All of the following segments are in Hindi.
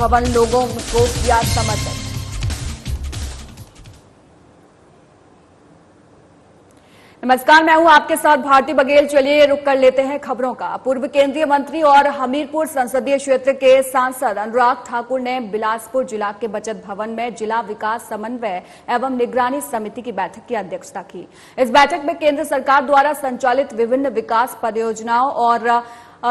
भवन लोगों को किया समर्थन। नमस्कार, मैं हूं आपके साथ भारती बघेल। चलिए रुक कर लेते हैं खबरों का। पूर्व केंद्रीय मंत्री और हमीरपुर संसदीय क्षेत्र के सांसद अनुराग ठाकुर ने बिलासपुर जिला के बचत भवन में जिला विकास समन्वय एवं निगरानी समिति की बैठक की अध्यक्षता की। इस बैठक में केंद्र सरकार द्वारा संचालित विभिन्न विकास परियोजनाओं और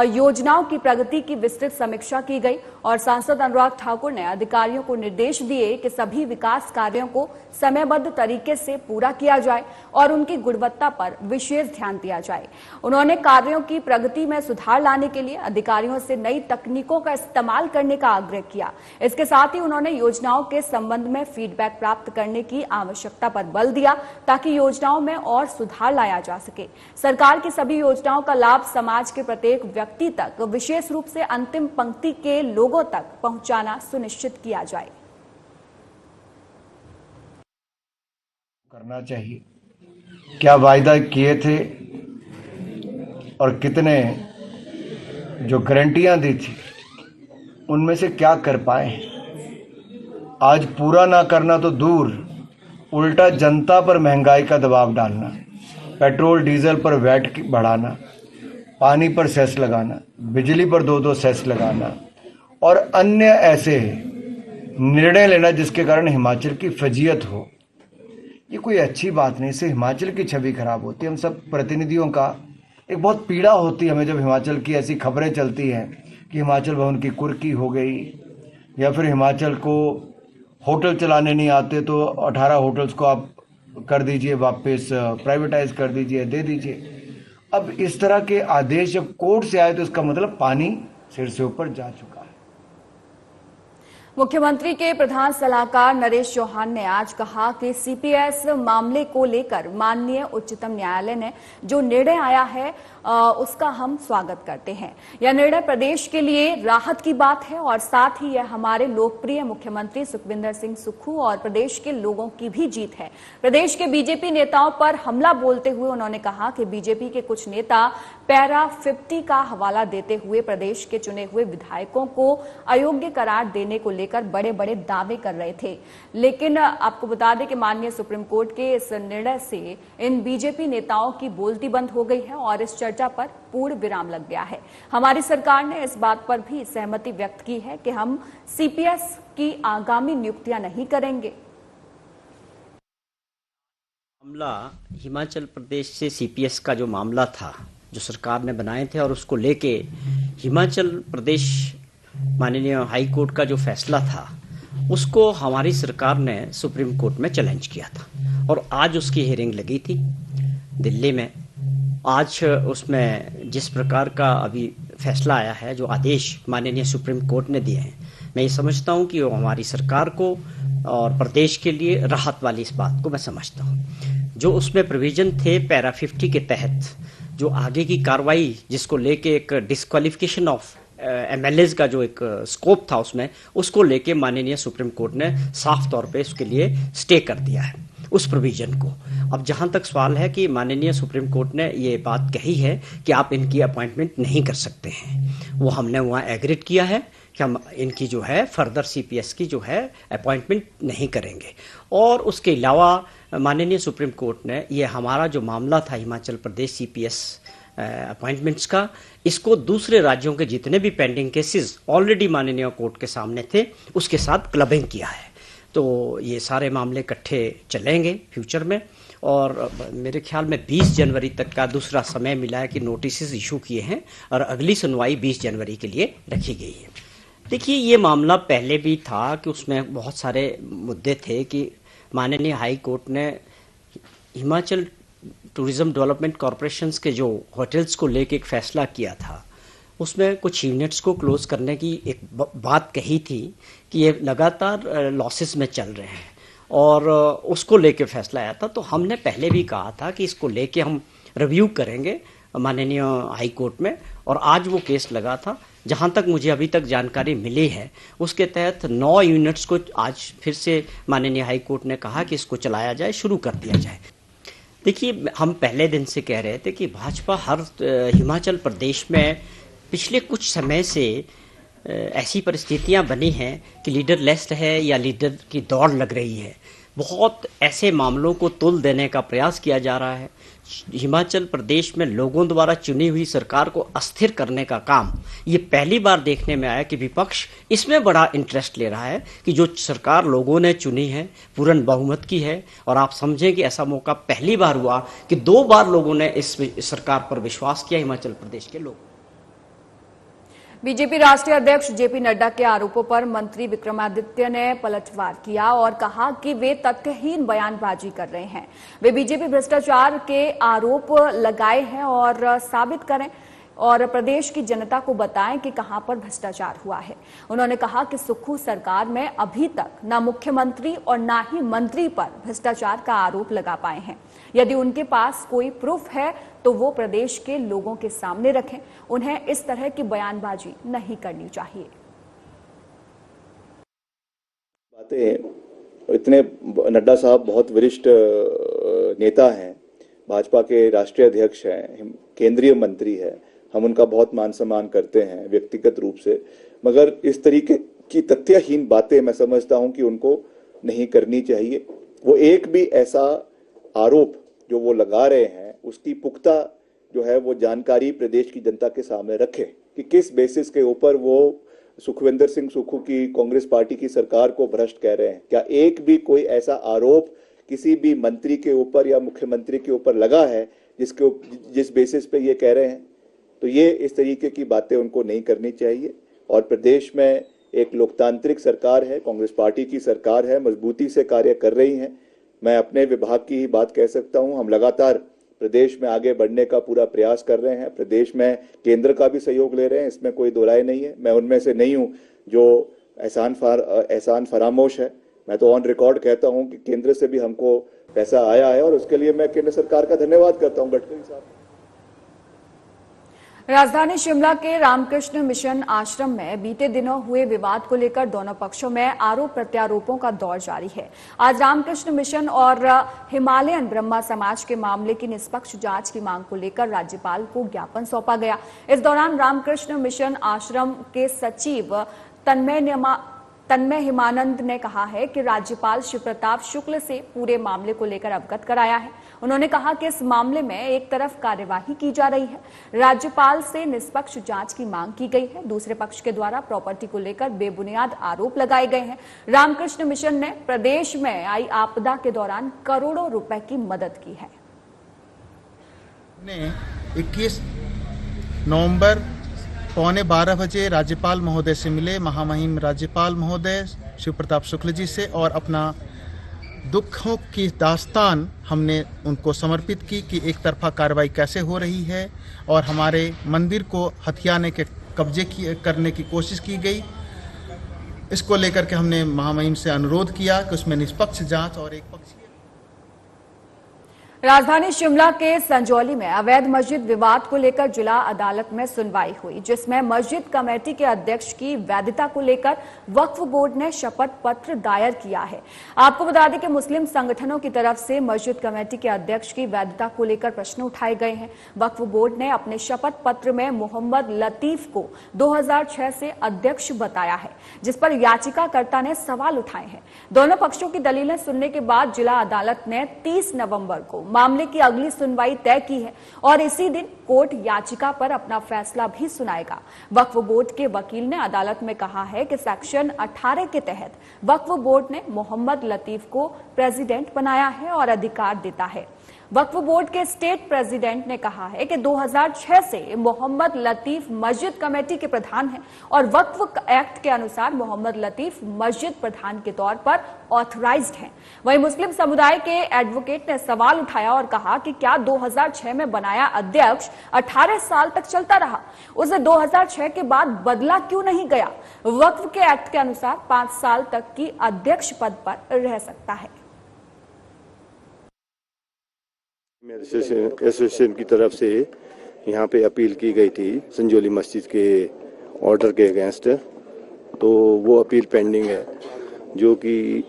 योजनाओं की प्रगति की विस्तृत समीक्षा की गई और सांसद अनुराग ठाकुर ने अधिकारियों को निर्देश दिए कि सभी विकास कार्यों को समयबद्ध तरीके से पूरा किया जाए और उनकी गुणवत्ता पर विशेष ध्यान दिया जाए। उन्होंने कार्यों की प्रगति में सुधार लाने के लिए अधिकारियों से नई तकनीकों का इस्तेमाल करने का आग्रह किया। इसके साथ ही उन्होंने योजनाओं के संबंध में फीडबैक प्राप्त करने की आवश्यकता पर बल दिया ताकि योजनाओं में और सुधार लाया जा सके। सरकार की सभी योजनाओं का लाभ समाज के प्रत्येक व्यक्ति तक, विशेष रूप से अंतिम पंक्ति के लोगों तक पहुंचाना सुनिश्चित किया जाए। करना चाहिए, क्या वायदा किए थे और कितने जो गारंटियां दी थी उनमें से क्या कर पाए। आज पूरा ना करना तो दूर, उल्टा जनता पर महंगाई का दबाव डालना, पेट्रोल डीजल पर वैट बढ़ाना, पानी पर सेस लगाना, बिजली पर 2-2 सेस लगाना और अन्य ऐसे निर्णय लेना जिसके कारण हिमाचल की फजीयत हो, ये कोई अच्छी बात नहीं। इससे हिमाचल की छवि खराब होती है। हम सब प्रतिनिधियों का एक बहुत पीड़ा होती है हमें जब हिमाचल की ऐसी खबरें चलती हैं कि हिमाचल भवन की कुर्की हो गई या फिर हिमाचल को होटल चलाने नहीं आते तो 18 होटल्स को आप कर दीजिए वापस, प्राइवेटाइज कर दीजिए, दे दीजिए। अब इस तरह के आदेश जब कोर्ट से आए तो इसका मतलब पानी सिर से ऊपर जा चुका है। मुख्यमंत्री के प्रधान सलाहकार नरेश चौहान ने आज कहा कि सीपीएस मामले को लेकर माननीय उच्चतम न्यायालय ने जो निर्णय आया है उसका हम स्वागत करते हैं। यह निर्णय प्रदेश के लिए राहत की बात है और साथ ही यह हमारे लोकप्रिय मुख्यमंत्री सुखविंदर सिंह सुक्खू और प्रदेश के लोगों की भी जीत है। प्रदेश के बीजेपी नेताओं पर हमला बोलते हुए उन्होंने कहा कि बीजेपी के कुछ नेता पैरा 50 का हवाला देते हुए प्रदेश के चुने हुए विधायकों को अयोग्य करार देने को लेकर बड़े बड़े दावे कर रहे थे। लेकिन आपको बता दें कि माननीय सुप्रीम कोर्ट के इस निर्णय से इन बीजेपी नेताओं की बोलती बंद हो गई है और इस चर्चा पर पूर्ण विराम लग गया है। हमारी सरकार ने इस बात पर भी सहमति व्यक्त की है कि हम सीपीएस की आगामी नियुक्तियां नहीं करेंगे। मामला हिमाचल प्रदेश से सीपीएस का जो मामला था जो सरकार ने बनाए थे और उसको लेके हिमाचल प्रदेश माननीय हाई कोर्ट का जो फैसला था उसको हमारी सरकार ने सुप्रीम कोर्ट में चैलेंज किया था और आज उसकी हियरिंग लगी थी दिल्ली में। आज उसमें जिस प्रकार का अभी फैसला आया है, जो आदेश माननीय सुप्रीम कोर्ट ने दिए हैं, मैं ये समझता हूँ कि वो हमारी सरकार को और प्रदेश के लिए राहत वाली इस बात को मैं समझता हूँ। जो उसमें प्रोविजन थे पैरा 50 के तहत जो आगे की कार्रवाई जिसको लेके एक डिस्क्वालिफिकेशन ऑफ एमएलएज का जो एक स्कोप था उसमें, उसको लेके माननीय सुप्रीम कोर्ट ने साफ तौर पे उसके लिए स्टे कर दिया है उस प्रोविजन को। अब जहां तक सवाल है कि माननीय सुप्रीम कोर्ट ने ये बात कही है कि आप इनकी अपॉइंटमेंट नहीं कर सकते हैं, वो हमने वहाँ एग्रीड किया है कि हम इनकी जो है फर्दर सीपीएस की जो है अपॉइंटमेंट नहीं करेंगे। और उसके अलावा माननीय सुप्रीम कोर्ट ने ये हमारा जो मामला था हिमाचल प्रदेश सीपीएस अपॉइंटमेंट्स का, इसको दूसरे राज्यों के जितने भी पेंडिंग केसेस ऑलरेडी माननीय कोर्ट के सामने थे उसके साथ क्लबिंग किया है। तो ये सारे मामले इकट्ठे चलेंगे फ्यूचर में और मेरे ख्याल में 20 जनवरी तक का दूसरा समय मिला है कि नोटिस इशू किए हैं और अगली सुनवाई 20 जनवरी के लिए रखी गई है। देखिए, ये मामला पहले भी था कि उसमें बहुत सारे मुद्दे थे कि माननीय हाई कोर्ट ने हिमाचल टूरिज्म डेवलपमेंट कॉरपोरेशंस के जो होटल्स को लेके एक फैसला किया था, उसमें कुछ यूनिट्स को क्लोज करने की एक बात कही थी कि ये लगातार लॉसेस में चल रहे हैं और उसको लेके फैसला आया था। तो हमने पहले भी कहा था कि इसको लेके हम रिव्यू करेंगे माननीय हाई कोर्ट में और आज वो केस लगा था। जहाँ तक मुझे अभी तक जानकारी मिली है उसके तहत 9 यूनिट्स को आज फिर से माननीय हाई कोर्ट ने कहा कि इसको चलाया जाए, शुरू कर दिया जाए। देखिए, हम पहले दिन से कह रहे थे कि भाजपा हर हिमाचल प्रदेश में पिछले कुछ समय से ऐसी परिस्थितियां बनी हैं कि लीडर लेस है या लीडर की दौड़ लग रही है। बहुत ऐसे मामलों को तुल देने का प्रयास किया जा रहा है। हिमाचल प्रदेश में लोगों द्वारा चुनी हुई सरकार को अस्थिर करने का काम ये पहली बार देखने में आया कि विपक्ष इसमें बड़ा इंटरेस्ट ले रहा है कि जो सरकार लोगों ने चुनी है पूर्ण बहुमत की है, और आप समझें कि ऐसा मौका पहली बार हुआ कि 2 बार लोगों ने इस सरकार पर विश्वास किया, हिमाचल प्रदेश के लोग। बीजेपी राष्ट्रीय अध्यक्ष जेपी नड्डा के आरोपों पर मंत्री विक्रमादित्य ने पलटवार किया और कहा कि वे तथ्यहीन बयानबाजी कर रहे हैं। वे बीजेपी भ्रष्टाचार के आरोप लगाए हैं और साबित करें और प्रदेश की जनता को बताएं कि कहां पर भ्रष्टाचार हुआ है। उन्होंने कहा कि सुक्खू सरकार में अभी तक न मुख्यमंत्री और न ही मंत्री पर भ्रष्टाचार का आरोप लगा पाए हैं। यदि उनके पास कोई प्रूफ है तो वो प्रदेश के लोगों के सामने रखें। उन्हें इस तरह की बयानबाजी नहीं करनी चाहिए। बातें इतने नड्डा साहब बहुत वरिष्ठ नेता हैं, भाजपा के राष्ट्रीय अध्यक्ष हैं, केंद्रीय मंत्री हैं, हम उनका बहुत मान सम्मान करते हैं व्यक्तिगत रूप से, मगर इस तरीके की तथ्यहीन बातें मैं समझता हूं कि उनको नहीं करनी चाहिए। वो एक भी ऐसा आरोप जो वो लगा रहे हैं उसकी पुख्ता जो है वो जानकारी प्रदेश की जनता के सामने रखे कि किस बेसिस के ऊपर वो सुखविंदर सिंह सुक्खू की कांग्रेस पार्टी की सरकार को भ्रष्ट कह रहे हैं। क्या एक भी कोई ऐसा आरोप किसी भी मंत्री के ऊपर या मुख्यमंत्री के ऊपर लगा है जिस बेसिस पे ये कह रहे हैं? तो ये इस तरीके की बातें उनको नहीं करनी चाहिए। और प्रदेश में एक लोकतांत्रिक सरकार है, कांग्रेस पार्टी की सरकार है, मजबूती से कार्य कर रही है। मैं अपने विभाग की ही बात कह सकता हूं, हम लगातार प्रदेश में आगे बढ़ने का पूरा प्रयास कर रहे हैं। प्रदेश में केंद्र का भी सहयोग ले रहे हैं, इसमें कोई दो राय नहीं है। मैं उनमें से नहीं हूं जो एहसान फरामोश है। मैं तो ऑन रिकॉर्ड कहता हूं कि केंद्र से भी हमको पैसा आया है और उसके लिए मैं केंद्र सरकार का धन्यवाद करता हूं, गडकरी साहब। राजधानी शिमला के रामकृष्ण मिशन आश्रम में बीते दिनों हुए विवाद को लेकर दोनों पक्षों में आरोप प्रत्यारोपों का दौर जारी है। आज रामकृष्ण मिशन और हिमालयन ब्रह्मा समाज के मामले की निष्पक्ष जांच की मांग को लेकर राज्यपाल को ज्ञापन सौंपा गया। इस दौरान रामकृष्ण मिशन आश्रम के सचिव तन्मय हिमानंद ने कहा है कि राज्यपाल शिव प्रताप शुक्ल से पूरे मामले को लेकर अवगत कराया है। उन्होंने कहा कि इस मामले में एक तरफ कार्यवाही की जा रही है, राज्यपाल से निष्पक्ष जांच की मांग की गई है, दूसरे पक्ष के द्वारा प्रॉपर्टी को लेकर बेबुनियाद आरोप लगाए गए हैं। रामकृष्ण मिशन ने प्रदेश में आई आपदा के दौरान करोड़ों रुपए की मदद की है। 21 नवंबर 11:15 बजे राज्यपाल महोदय से मिले, महामहिम राज्यपाल महोदय शिव प्रताप शुक्ल जी से, और अपना दुखों की दास्तान हमने उनको समर्पित की कि एक तरफा कार्रवाई कैसे हो रही है और हमारे मंदिर को हथियाने के कब्जे करने की कोशिश की गई। इसको लेकर के हमने महामहिम से अनुरोध किया कि उसमें निष्पक्ष जांच और एक पक्षीय। राजधानी शिमला के संजौली में अवैध मस्जिद विवाद को लेकर जिला अदालत में सुनवाई हुई, जिसमें मस्जिद कमेटी के अध्यक्ष की वैधता को लेकर वक्फ बोर्ड ने शपथ पत्र दायर किया है। आपको बता दें कि मुस्लिम संगठनों की तरफ से मस्जिद कमेटी के अध्यक्ष की वैधता को लेकर प्रश्न उठाए गए हैं। वक्फ बोर्ड ने अपने शपथ पत्र में मोहम्मद लतीफ को 2006 से अध्यक्ष बताया है, जिस पर याचिकाकर्ता ने सवाल उठाए हैं। दोनों पक्षों की दलीलें सुनने के बाद जिला अदालत ने 30 नवंबर को मामले की अगली सुनवाई तय की है और इसी दिन कोर्ट याचिका पर अपना फैसला भी सुनाएगा। वक्फ बोर्ड के वकील ने अदालत में कहा है कि सेक्शन 18 के तहत वक्फ बोर्ड ने मोहम्मद लतीफ को प्रेसिडेंट बनाया है और अधिकार देता है। वक्फ बोर्ड के स्टेट प्रेसिडेंट ने कहा है कि 2006 से मोहम्मद लतीफ मस्जिद कमेटी के प्रधान हैं और वक्फ एक्ट के अनुसार मोहम्मद लतीफ मस्जिद प्रधान के तौर पर ऑथराइज्ड हैं। वहीं मुस्लिम समुदाय के एडवोकेट ने सवाल उठाया और कहा कि क्या 2006 में बनाया अध्यक्ष 18 साल तक चलता रहा, उसे 2006 के बाद बदला क्यों नहीं गया? वक्फ के एक्ट के अनुसार 5 साल तक की अध्यक्ष पद पर रह सकता है। एसोसिएशन की तरफ से यहाँ पे अपील की गई थी संजौली मस्जिद के ऑर्डर के अगेंस्ट, तो वो अपील पेंडिंग है जो कि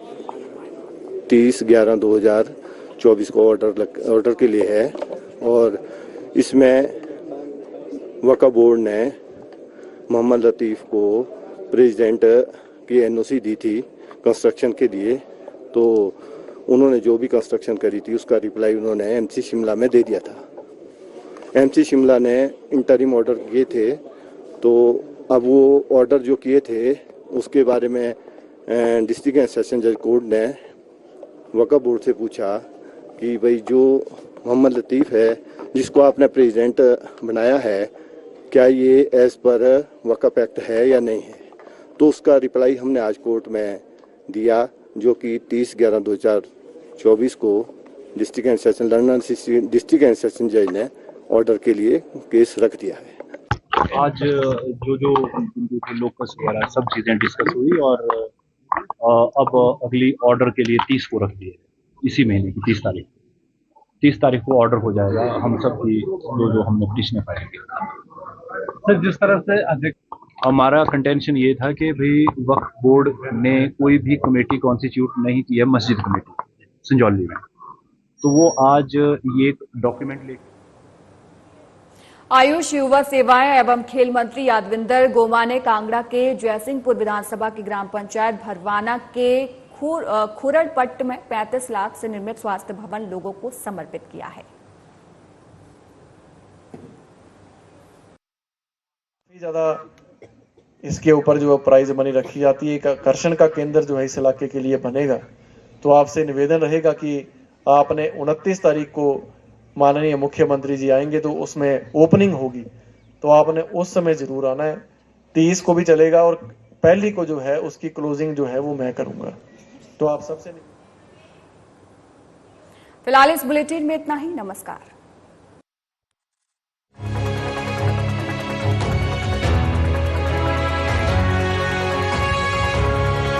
30/11/2024 को ऑर्डर के लिए है। और इसमें वक्फ बोर्ड ने मोहम्मद लतीफ को प्रेसिडेंट की एनओसी दी थी कंस्ट्रक्शन के लिए, तो उन्होंने जो भी कंस्ट्रक्शन करी थी उसका रिप्लाई उन्होंने एमसी शिमला में दे दिया था। एमसी शिमला ने इंटरिम ऑर्डर किए थे, तो अब वो ऑर्डर जो किए थे उसके बारे में डिस्ट्रिक्ट एंड सेशन जज कोर्ट ने वक्फ बोर्ड से पूछा कि भाई जो मोहम्मद लतीफ़ है जिसको आपने प्रेसिडेंट बनाया है, क्या ये एज पर वक्फ एक्ट है या नहीं है। तो उसका रिप्लाई हमने आज कोर्ट में दिया, जो कि 30/11/2024 को district and session London district and session जज ने ऑर्डर के लिए केस रख दिया है। आज जो लोकस वगैरह सब चीज़ें डिस्कस हुई और अब अगली ऑर्डर के लिए 30 को रख दिए, इसी महीने की 30 तारीख को ऑर्डर हो जाएगा हम सब की जो हमने पिटिशन फाइल की। सर, जिस तरह से हमारा कंटेंशन ये था कि भाई वक्फ बोर्ड ने कोई भी कमेटी कॉन्स्टिट्यूट नहीं की है मस्जिद कमेटी संजौली में, तो वो आज ये डॉक्यूमेंट ले। आयुष, युवा सेवाएं एवं खेल मंत्री यादविंदर गोमा ने कांगड़ा के जयसिंहपुर विधानसभा की ग्राम पंचायत भरवाना के खुरड़पट्ट में 35 लाख से निर्मित स्वास्थ्य भवन लोगों को समर्पित किया है। ज्यादा इसके ऊपर जो प्राइज मनी रखी जाती है, एक आकर्षण का केंद्र जो है इस इलाके के लिए बनेगा। तो आपसे निवेदन रहेगा कि आपने 29 तारीख को माननीय मुख्यमंत्री जी आएंगे तो उसमें ओपनिंग होगी, तो आपने उस समय जरूर आना है। 30 को भी चलेगा और पहली को जो है उसकी क्लोजिंग जो है वो मैं करूंगा। तो आप सबसे फिलहाल इस बुलेटिन में इतना ही। नमस्कार।